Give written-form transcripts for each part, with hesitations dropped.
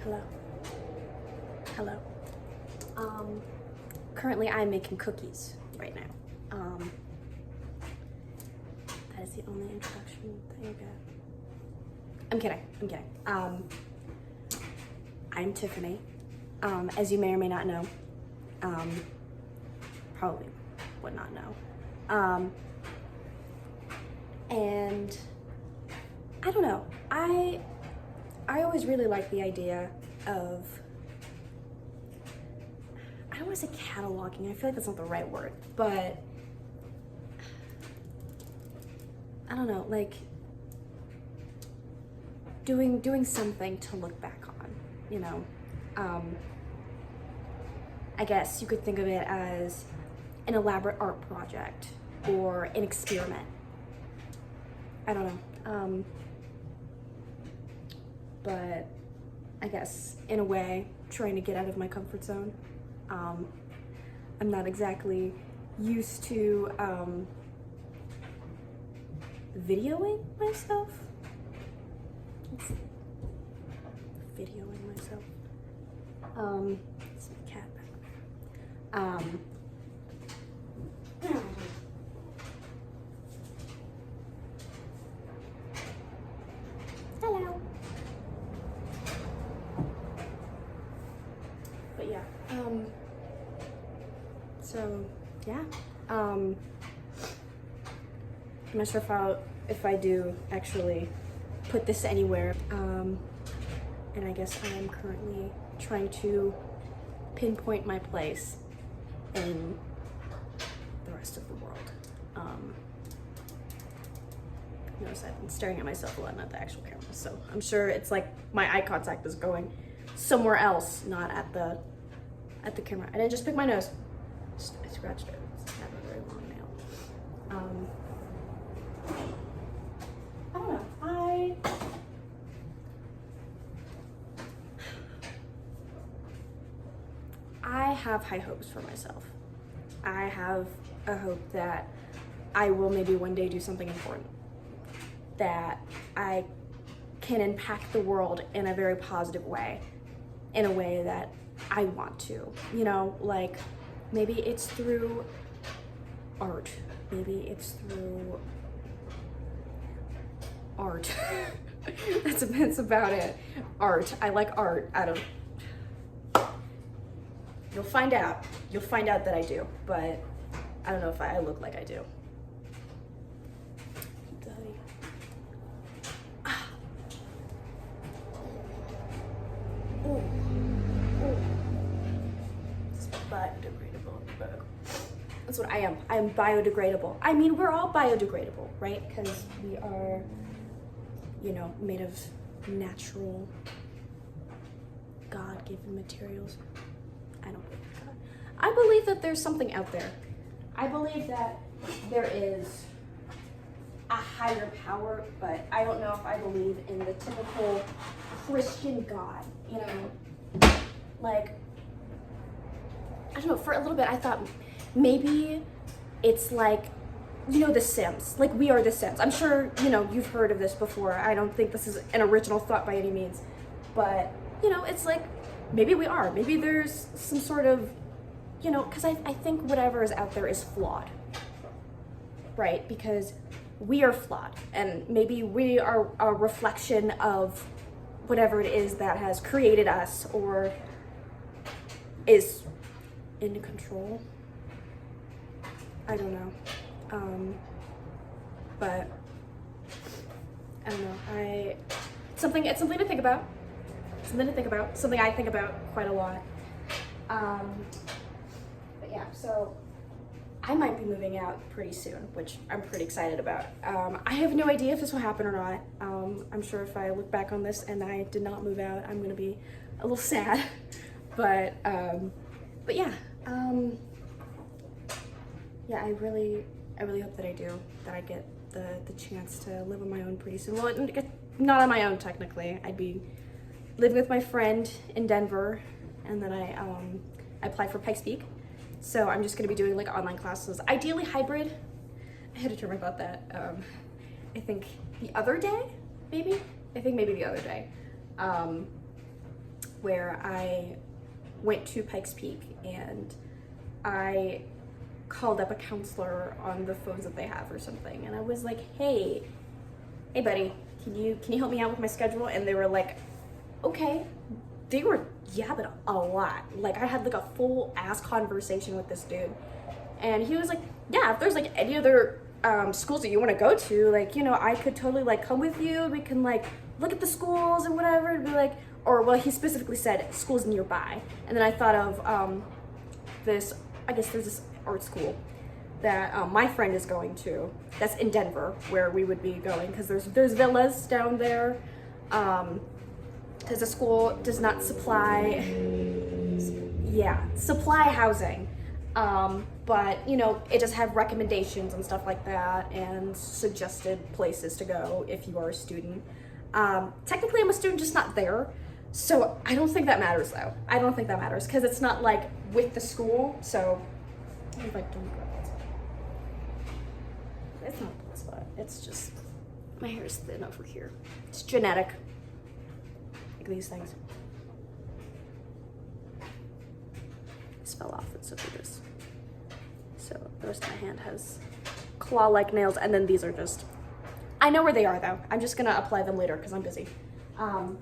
Hello. Hello. Currently I'm making cookies right now. That is the only introduction that you get. I'm kidding. I'm Tiffany. As you may or may not know. Probably would not know. And I don't know. I always really like the idea of, I don't want to say cataloging, I feel like that's not the right word, but I don't know, like doing something to look back on, you know. I guess you could think of it as an elaborate art project or an experiment. I don't know. But I guess in a way, trying to get out of my comfort zone. I'm not exactly used to videoing myself. Videoing myself. It's my cat back there. Hello. But yeah, so yeah, I'm not sure if I do actually put this anywhere, and I guess I am currently trying to pinpoint my place in the rest of the world. Notice I've been staring at myself a lot, not the actual camera, so I'm sure it's like my eye contact is going somewhere else, not at the camera. I didn't just pick my nose. I scratched it. It's not a very long nail. I don't know. I have high hopes for myself. I have a hope that I will maybe one day do something important, that I can impact the world in a very positive way, in a way that I want to, you know, like maybe it's through art, maybe it's through art. That's about it. Art. I like art. You'll find out that I do, but I don't know if I look like I do. Biodegradable. That's what I am. I am biodegradable. I mean, we're all biodegradable, right? Because we are, you know, made of natural, God-given materials. I don't believe in God. I believe that there's something out there. I believe that there is a higher power, but I don't know if I believe in the typical Christian God, you know? Like, I don't know, for a little bit I thought maybe it's like, you know, The Sims. Like, we are The Sims. I'm sure, you know, you've heard of this before. I don't think this is an original thought by any means. But, you know, it's like, maybe we are. Maybe there's some sort of, you know, because I think whatever is out there is flawed. Right? Because we are flawed. And maybe we are a reflection of whatever it is that has created us or is in control. I don't know. But I don't know. It's something to think about. Something I think about quite a lot. But yeah, so I might be moving out pretty soon, which I'm pretty excited about. I have no idea if this will happen or not. I'm sure if I look back on this and I did not move out, I'm gonna be a little sad. But yeah, yeah, I really hope that I do, that I get the chance to live on my own pretty soon. Well, not on my own technically. I'd be living with my friend in Denver, and then I applied for Pikes Peak. So I'm just gonna be doing like online classes, ideally hybrid. I had to determine about that. I think the other day, maybe the other day. where I went to Pikes Peak and I called up a counselor on the phones that they have or something, and I was like, hey buddy, can you help me out with my schedule? And they were like, okay. They were yapping a lot. Like, I had like a full ass conversation with this dude, and he was like, yeah, if there's like any other schools that you want to go to, like, you know, I could totally like come with you. We can like look at the schools and whatever, and be like, or well, he specifically said schools nearby. And then I thought of this, I guess there's this art school that my friend is going to, that's in Denver, where we would be going, because there's villas down there, because the school does not supply housing, but you know, it does have recommendations and stuff like that, and suggested places to go if you are a student. Technically I'm a student, just not there, so I don't think that matters though. I don't think that matters, because it's not like with the school. So if I don't grab it. It's not a blood spot. It's just my hair is thin over here. It's genetic. Like these things. This fell off. It's so this. So the rest of my hand has claw-like nails, and then these are just. I know where they are though. I'm just gonna apply them later because I'm busy. Yeah,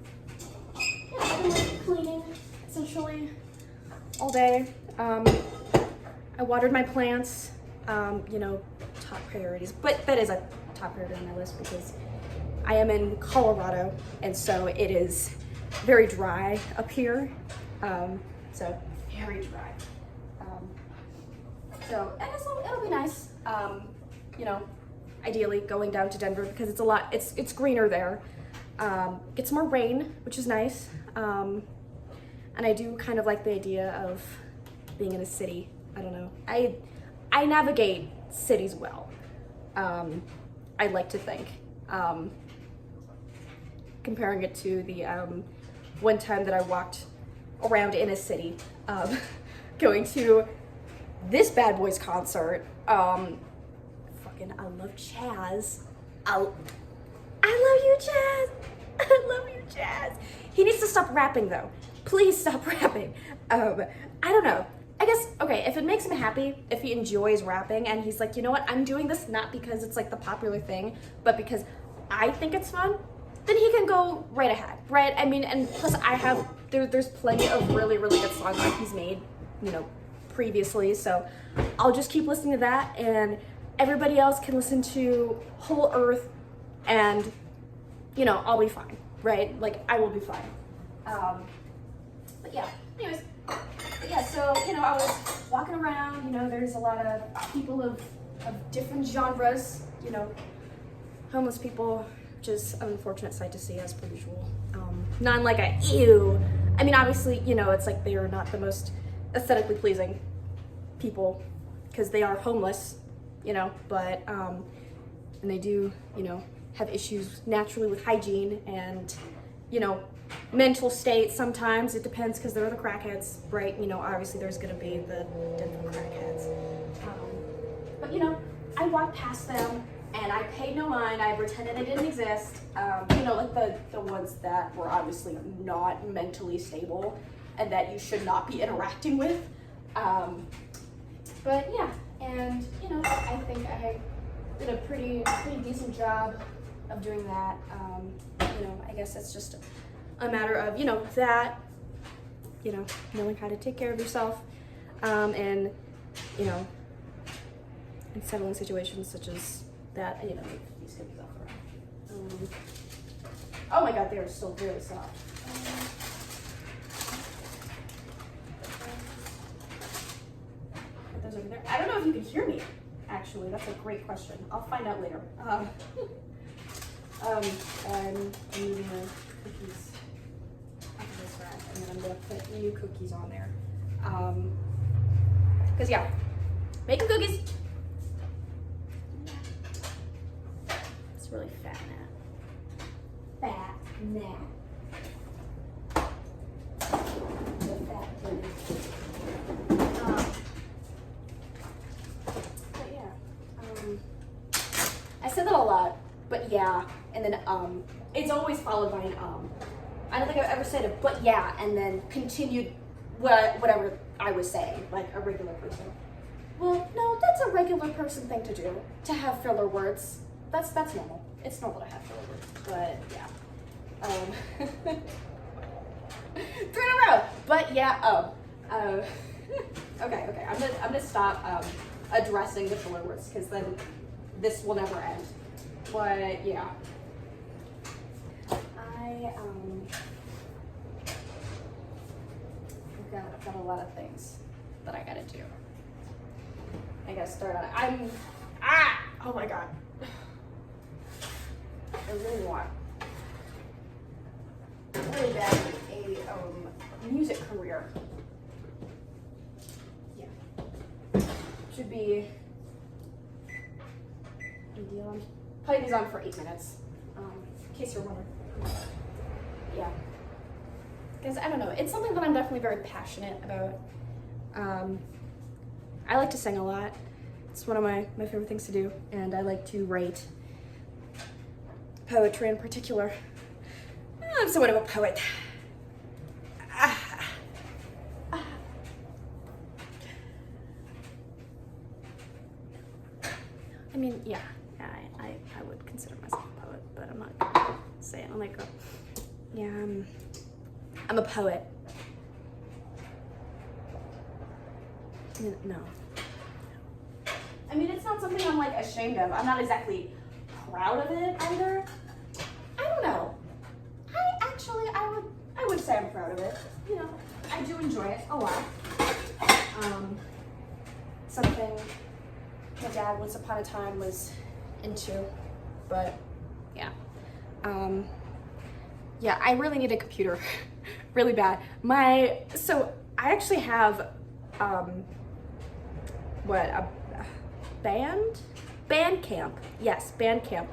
I've been like cleaning essentially all day. I watered my plants. You know, top priorities, but that is a top priority on my list because I am in Colorado, and so it is very dry up here. So very dry. So I guess it'll be nice. You know, ideally going down to Denver because it's greener there. Get some more rain, which is nice. And I do kind of like the idea of being in a city. I don't know. I navigate cities well. I'd like to think. Comparing it to the one time that I walked around in a city, going to this Bad Boys concert. Fucking, I love Chaz. I love you, Chaz. I love you, Chaz. He needs to stop rapping though. Please stop rapping. I don't know. I guess, okay, if it makes him happy, if he enjoys rapping and he's like, you know what, I'm doing this not because it's like the popular thing, but because I think it's fun, then he can go right ahead, right? I mean, and plus there's plenty of really, really good songs that he's made, you know, previously, so I'll just keep listening to that, and everybody else can listen to Whole Earth, and, you know, I'll be fine, right? Like, I will be fine. But yeah, anyways. Yeah, so, you know, I was walking around, you know, there's a lot of people of different genres, you know, homeless people, which is an unfortunate sight to see as per usual. Not like a ew. I mean, obviously, you know, it's like they are not the most aesthetically pleasing people because they are homeless, you know, but, and they do, you know, have issues naturally with hygiene and, you know, mental state sometimes. It depends because they're the crackheads, right? You know, obviously there's gonna be the Denver crackheads. But you know, I walked past them and I paid no mind. I pretended they didn't exist. You know, like the ones that were obviously not mentally stable and that you should not be interacting with. But yeah, and you know, I think I did a pretty decent job of doing that. You know, I guess it's just a matter of, you know, that, you know, knowing how to take care of yourself, and, you know, in settling situations such as that, you know, these cookies off around. Oh my god, they are still really soft. Put those over there. I don't know if you can hear me, actually. That's a great question. I'll find out later. I'm moving the cookies onto this rack, and then I'm gonna put new cookies on there. Cause yeah, making cookies. It's really fat gnat. Fat gnat. The fat thing. But yeah, I said that a lot, but yeah, and then it's always followed by an I don't think I've ever said a but yeah and then continued whatever I was saying, like a regular person. Well, no, that's a regular person thing to do, to have filler words. That's normal. It's normal to have filler words, but yeah. 3 in a row, but yeah, okay, I'm gonna stop addressing the filler words, because then this will never end. But yeah, I've got a lot of things that I gotta do. I gotta start on. Oh my god. I really want really bad a music career. Yeah. Should be play these on for 8 minutes. In case you're wondering. Yeah. Because I don't know, it's something that I'm definitely very passionate about. I like to sing a lot. It's one of my favorite things to do, and I like to write poetry in particular. I'm somewhat of a poet. I mean, yeah, I would consider myself a poet, but I'm not gonna say it. I'm like, yeah, I'm a poet. No. I mean, it's not something I'm like ashamed of. I'm not exactly proud of it either. I don't know. I would say I'm proud of it. You know, I do enjoy it a lot. Something my dad once upon a time was into, but yeah. Yeah, I really need a computer, really bad. So I actually have, a Bandcamp. Yes, Bandcamp.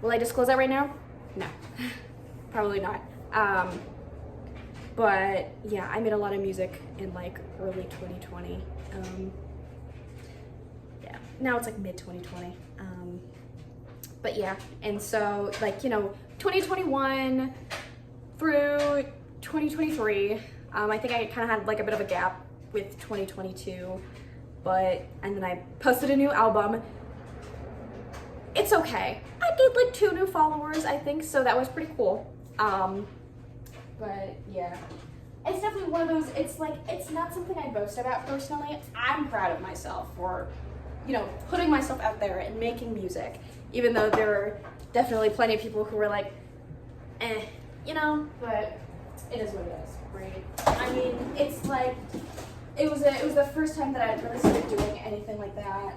Will I disclose that right now? No, probably not. But yeah, I made a lot of music in like early 2020. Yeah, now it's like mid 2020. But yeah, and so like, you know, 2021 through 2023, I think I kind of had like a bit of a gap with 2022, and then I posted a new album. It's okay. I did like 2 new followers, I think, so that was pretty cool. But yeah, it's definitely one of those, it's like, it's not something I boast about personally. I'm proud of myself for, you know, putting myself out there and making music, even though there are definitely plenty of people who were like, you know, but it is what it is, right? I mean, it's like, it was the first time that I really started doing anything like that.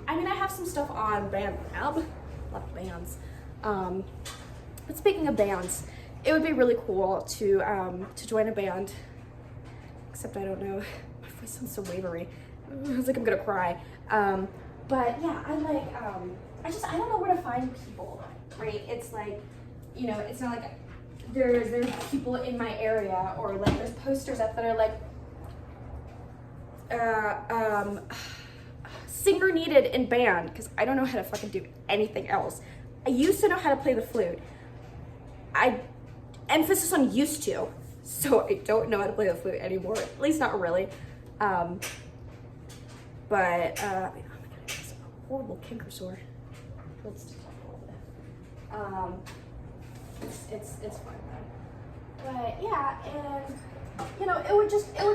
I mean, I have some stuff on Bandlab, a lot of bands. But speaking of bands, it would be really cool to join a band. Except I don't know, my voice sounds so wavery. It's like I'm gonna cry. But yeah, I like, I don't know where to find people, right? It's like, you know, it's not like there's people in my area, or like there's posters up that are like, singer needed in band, because I don't know how to fucking do anything else. I used to know how to play the flute. Emphasis on used to, so I don't know how to play the flute anymore, at least not really. Oh my god, it's a horrible canker sore. Let's just talk a little bit. It's fine though. But yeah, and you know, it would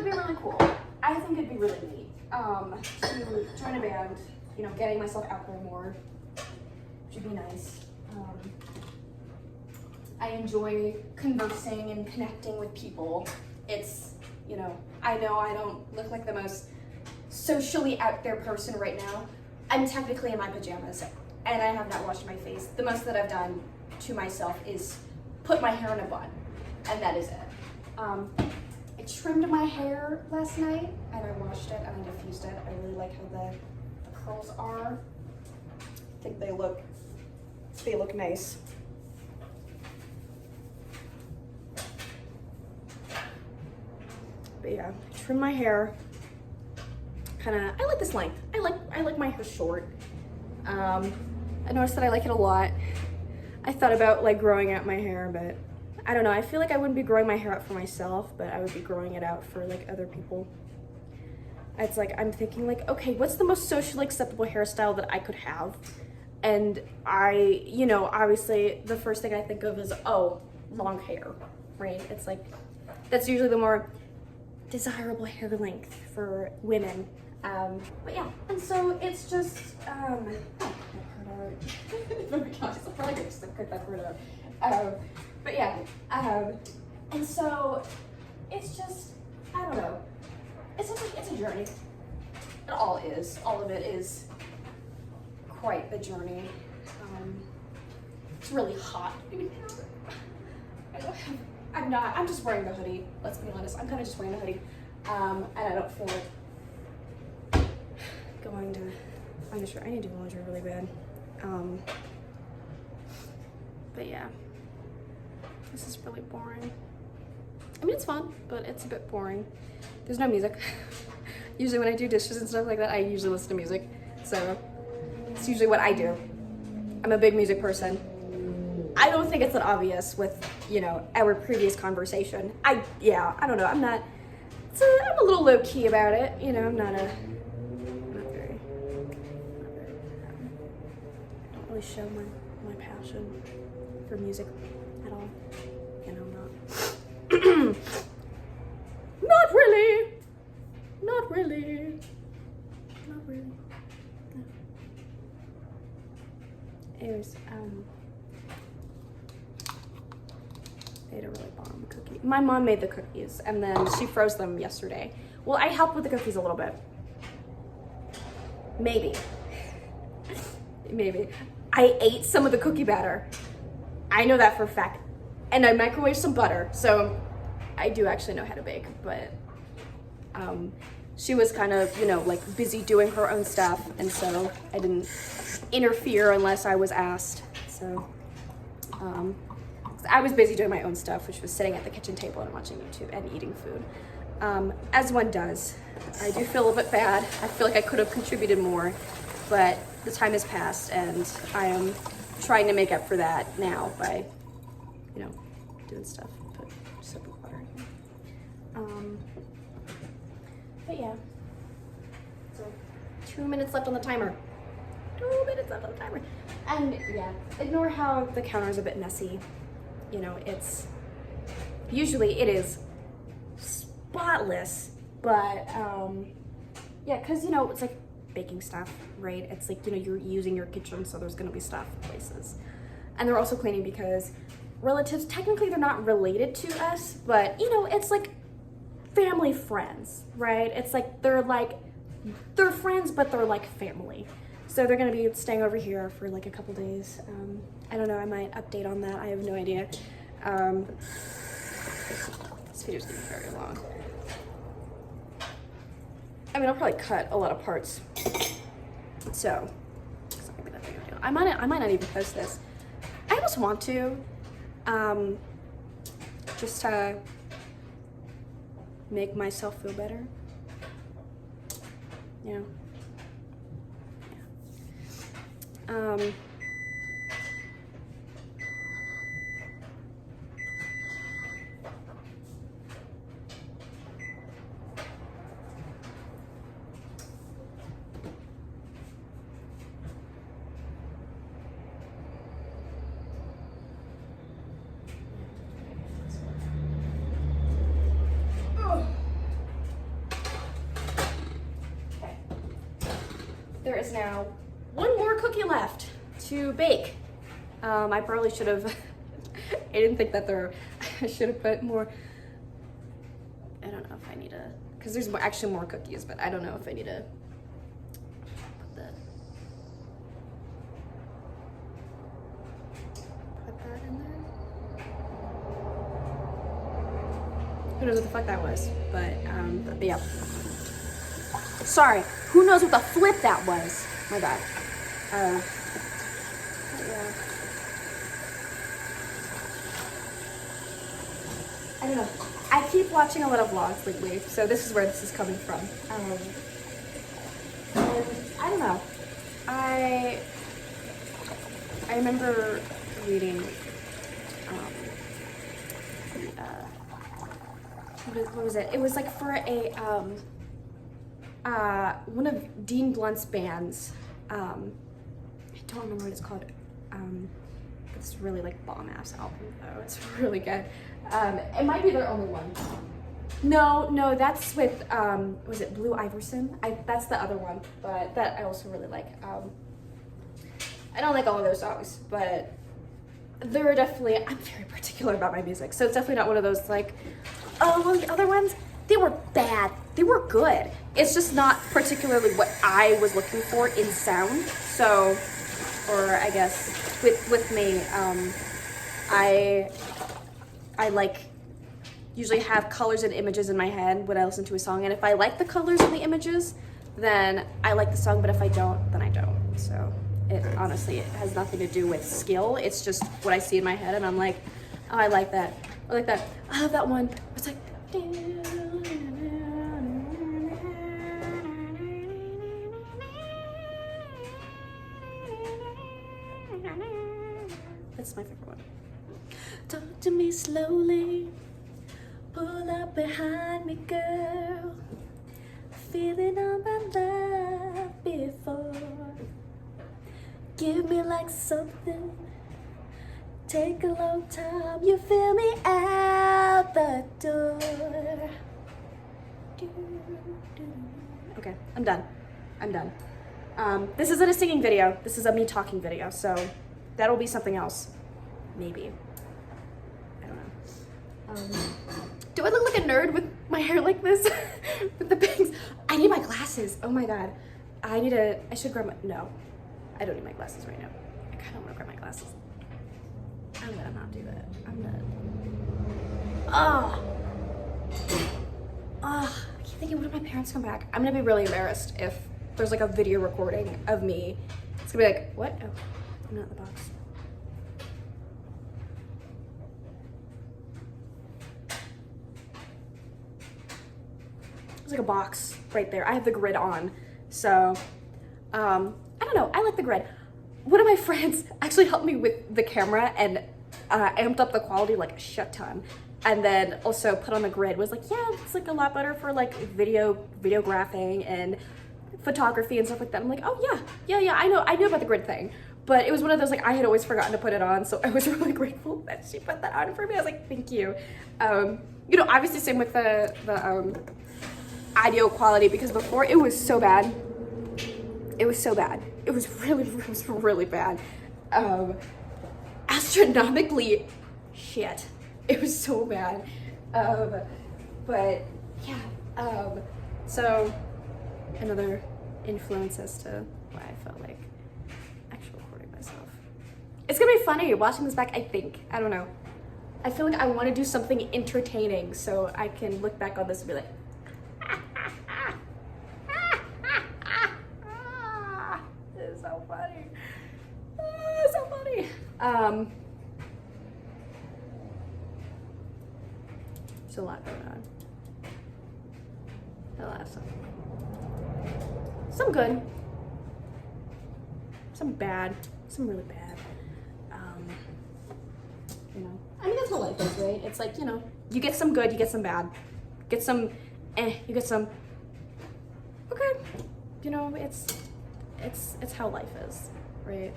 be really cool. I think it'd be really neat to join a band, you know, getting myself out there more, which would be nice. I enjoy conversing and connecting with people. It's, you know I don't look like the most socially out there person right now. I'm technically in my pajamas and I have not washed my face. The most that I've done to myself is put my hair in a bun, and that is it. I trimmed my hair last night and I washed it and I diffused it. I really like how the curls are. I think they look nice. But yeah, trim my hair. I like this length. I like my hair short. I noticed that I like it a lot. I thought about like growing out my hair, but I don't know, I feel like I wouldn't be growing my hair out for myself, but I would be growing it out for like other people. It's like, I'm thinking like, okay, what's the most socially acceptable hairstyle that I could have? And I, you know, obviously the first thing I think of is, oh, long hair, right? It's like, that's usually the more desirable hair length for women. But yeah, and so it's just, oh my gosh, I'm probably gonna just cut that word out. But yeah, and so it's just, I don't know, it's just like, it's a journey. It all is, all of it is quite the journey. It's really hot. I'm just wearing the hoodie, let's be honest. I'm kind of just wearing the hoodie. And I don't feel like going to find a shirt. I need to do laundry really bad. But yeah, this is really boring. I mean, it's fun, but it's a bit boring. There's no music. Usually when I do dishes and stuff like that, I usually listen to music. So it's usually what I do. I'm a big music person. I don't think it's that obvious with, you know, our previous conversation. I don't know. I'm a little low key about it. You know, I'm not very, I don't really show my passion for music at all. You know, not. Not really. Not really. Not really. No. Anyways, I ate a really bomb cookie. My mom made the cookies and then she froze them yesterday. Well, I helped with the cookies a little bit. Maybe. Maybe. I ate some of the cookie batter. I know that for a fact. And I microwaved some butter. So I do actually know how to bake, but she was kind of, you know, like busy doing her own stuff. And so I didn't interfere unless I was asked. So, I was busy doing my own stuff, which was sitting at the kitchen table and watching YouTube and eating food, as one does. I do feel a little bit bad. I feel like I could have contributed more, but the time has passed and I am trying to make up for that now by, you know, doing stuff. Put soap and water in here. But yeah, so 2 minutes left on the timer. 2 minutes left on the timer. And yeah, ignore how the counter's a bit messy. You know, it's usually it is spotless, but yeah, because you know, it's like baking stuff, right? It's like, you know, you're using your kitchen, so there's gonna be stuff places. And they're also cleaning because relatives, technically they're not related to us, but you know, it's like family friends, right? It's like they're friends, but they're like family. So they're gonna be staying over here for like a couple days. I don't know, I might update on that. I have no idea. This video's gonna be very long. I mean, I'll probably cut a lot of parts. So, it's not gonna be that big of a deal. I might not even post this. I almost want to, just to make myself feel better. You know? Yeah. There is now one more cookie left to bake. I probably should have, I didn't think that I should have put more. I don't know if I need to, because there's actually more cookies, but I don't know if I need to put that in there. Who knows what the fuck that was, but yeah. Sorry, who knows what the flip that was? My bad. Yeah. I don't know. I keep watching a lot of vlogs lately, so this is where this is coming from. And I don't know. I remember reading what was it? It was like for a one of Dean Blunt's bands. I don't remember what it's called. It's really like bomb ass album though. It's really good. It might be their only one. No, that's with was it Blue Iverson? That's the other one, but that I also really like. I don't like all of those songs, but they're definitely, I'm very particular about my music, so it's definitely not one of those like, oh, well, the other ones, they were bad. They were good. It's just not particularly what I was looking for in sound. So, or I guess with me, I like usually have colors and images in my head when I listen to a song, and if I like the colors and the images, then I like the song, but if I don't, then I don't. So it honestly, it has nothing to do with skill. It's just what I see in my head, and I'm like, oh, I like that. I like that. I have that one. It's like, that's my favorite one. Talk to me slowly. Pull up behind me, girl. Feeling all my love before. Give me like something. Take a long time. You feel me out the door. Okay, I'm done. This isn't a singing video. This is a me talking video. So that'll be something else. Maybe. I don't know. Do I look like a nerd with my hair like this? With the bangs? I need my glasses. Oh my god. I should grab my, no. I don't need my glasses right now. I kind of want to grab my glasses. I'm gonna not do that. I'm gonna, I keep thinking, what if my parents come back? I'm gonna be really embarrassed if there's like a video recording of me. It's gonna be like, what? Oh, I'm not in the box. There's like a box right there. I have the grid on. So, I don't know. I like the grid. One of my friends actually helped me with the camera and amped up the quality like a shit ton. And then also put on the grid. Was like, yeah, it's like a lot better for like videographing and photography and stuff like that. I'm like, oh yeah, I knew about the grid thing. But it was one of those like I had always forgotten to put it on, so I was really grateful that she put that on for me. I was like, thank you. You know, obviously same with the audio quality, because before it was so bad. It was so bad. It was really bad. Astronomically shit. It was so bad. But yeah. So another influence as to why I felt like actually recording myself. It's gonna be funny watching this back, I think. I don't know. I feel like I want to do something entertaining so I can look back on this and be like, this is so funny. Oh, so funny. There's a lot going on. A lot of stuff. Some good. Some bad. Some really bad. You know, I mean, that's what life is, right? It's like, you know, you get some good, you get some bad. Get some you get some okay. You know, it's how life is, right?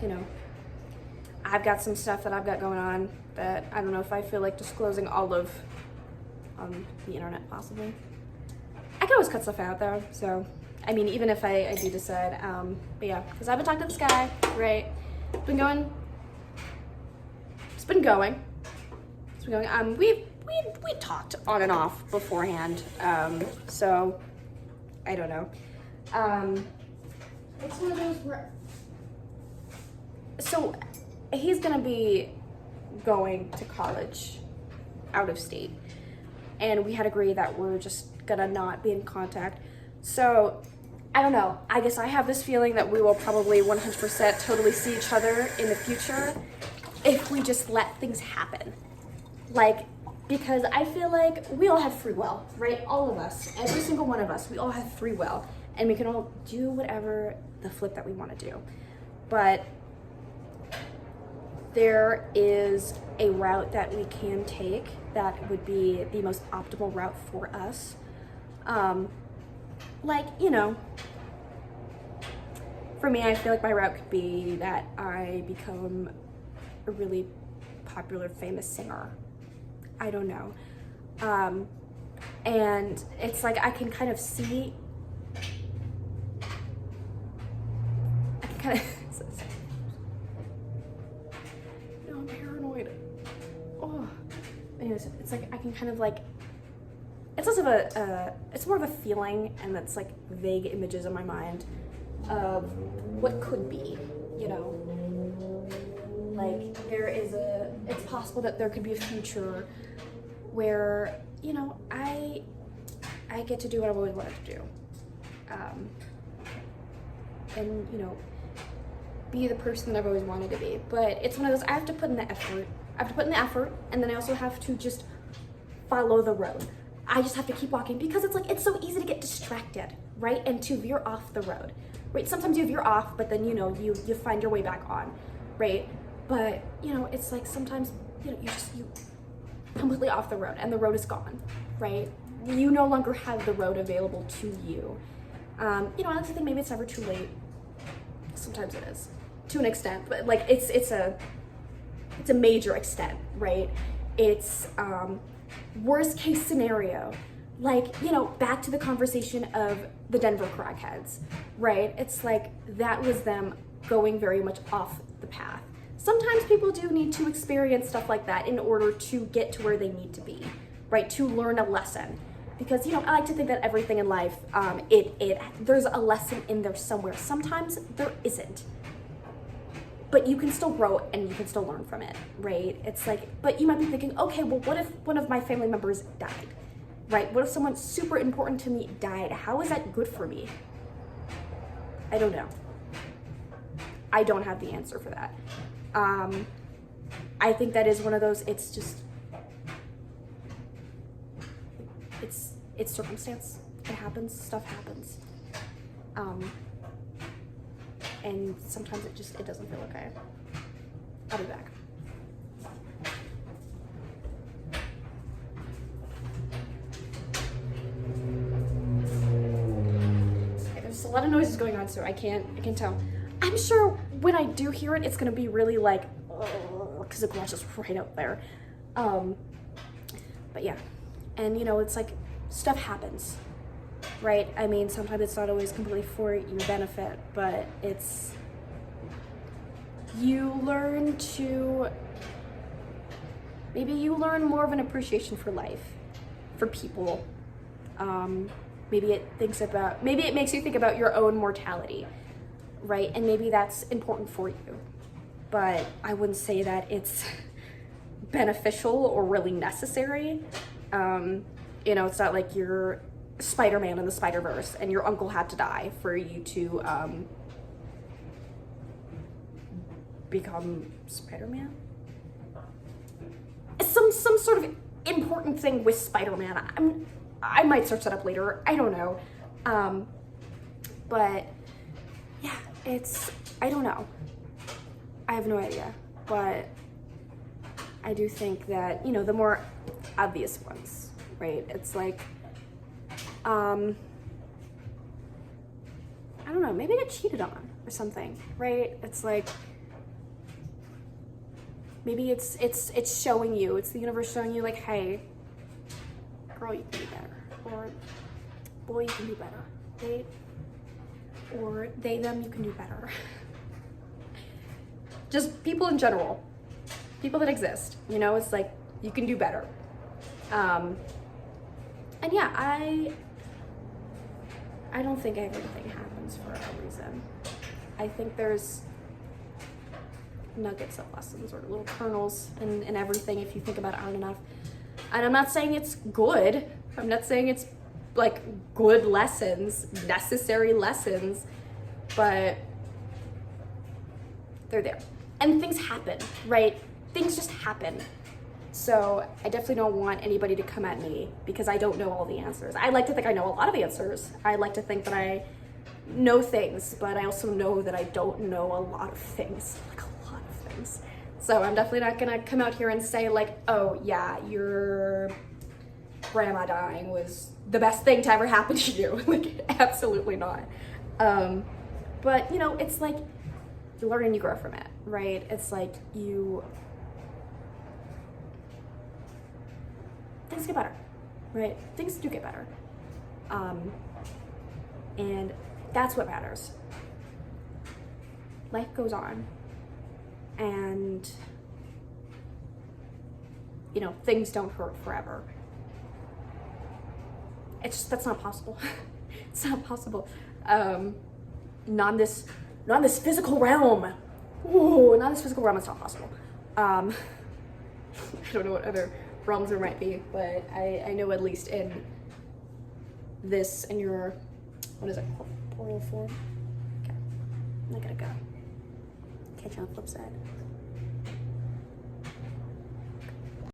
You know, I've got some stuff that I've got going on that I don't know if I feel like disclosing all of on the internet, possibly. I can always cut stuff out though, so I mean, even if I do decide, but yeah, because I've been talking to this guy, right? It's been going. We talked on and off beforehand, so I don't know. It's one of those where, so he's gonna be going to college out of state, and we had agreed that we're just gonna not be in contact. So I don't know, I guess I have this feeling that we will probably 100% totally see each other in the future if we just let things happen. Like, because I feel like we all have free will, right? All of us, every single one of us, we all have free will, and we can all do whatever the flip that we want to do. But there is a route that we can take that would be the most optimal route for us. Like, you know, for me, I feel like my route could be that I become a really popular, famous singer. I don't know. And it's like I can kind of see, I can kind of, no, I'm paranoid. Oh, anyways, it's like I can kind of like, it's less of it's more of a feeling, and that's like vague images in my mind of what could be, you know. Like it's possible that there could be a future where, you know, I get to do what I've always wanted to do. And, you know, be the person that I've always wanted to be. But it's one of those, I have to put in the effort. And then I also have to just follow the road. I just have to keep walking, because it's like, it's so easy to get distracted, right? And to veer off the road, right? Sometimes you veer off, but then, you know, you find your way back on, right? But, you know, it's like sometimes, you know, you completely off the road and the road is gone, right? You no longer have the road available to you. You know, I like to think maybe it's never too late. Sometimes it is, to an extent, but like it's a major extent, right? It's worst case scenario, like, you know, back to the conversation of the Denver crackheads, right? It's like that was them going very much off the path. Sometimes people do need to experience stuff like that in order to get to where they need to be, right? To learn a lesson. Because, you know, I like to think that everything in life, there's a lesson in there somewhere. Sometimes there isn't. But you can still grow and you can still learn from it, right? It's like, but you might be thinking, okay, well, what if one of my family members died, right? What if someone super important to me died? How is that good for me? I don't know. I don't have the answer for that. I think that is one of those, it's just, it's circumstance. It happens, stuff happens. And sometimes it doesn't feel okay. I'll be back. Okay, there's a lot of noises going on, so I can tell. I'm sure when I do hear it, it's gonna be really like, because the garage is right out there. But yeah, and you know, it's like stuff happens, right? I mean, sometimes it's not always completely for your benefit, but you learn more of an appreciation for life, for people. Maybe it makes you think about your own mortality, right? And maybe that's important for you, but I wouldn't say that it's beneficial or really necessary. You know, it's not like you're Spider-Man in the Spider-Verse and your uncle had to die for you to become Spider-Man. Some sort of important thing with Spider-Man. I might search that up later. I don't know. But yeah, I don't know. I have no idea. But I do think that, you know, the more obvious ones, right? It's like, I don't know, maybe I get cheated on or something, right? It's like, maybe it's showing you, it's the universe showing you like, hey, girl, you can do better. Or boy, you can do better. They, them, you can do better. Just people in general. People that exist, you know, it's like, you can do better. And yeah, I don't think everything happens for a reason. I think there's nuggets of lessons or little kernels in everything if you think about it hard enough. And I'm not saying it's good. I'm not saying it's like good lessons, necessary lessons, but they're there. And things happen, right? Things just happen. So I definitely don't want anybody to come at me because I don't know all the answers. I like to think I know a lot of answers. I like to think that I know things, but I also know that I don't know a lot of things, like a lot of things. So I'm definitely not gonna come out here and say like, oh yeah, your grandma dying was the best thing to ever happen to you. Like, absolutely not. But you know, it's like you learn and you grow from it, right? It's like things get better, right? Things do get better. And that's what matters. Life goes on, and you know, things don't hurt forever. That's not possible. It's not possible. Not in this physical realm. Ooh, not in this physical realm, it's not possible. I don't know what other realms there might be, but I know at least in this, in your, what is it, corporeal form? Okay, I'm not gonna go. Catch you on the flip side.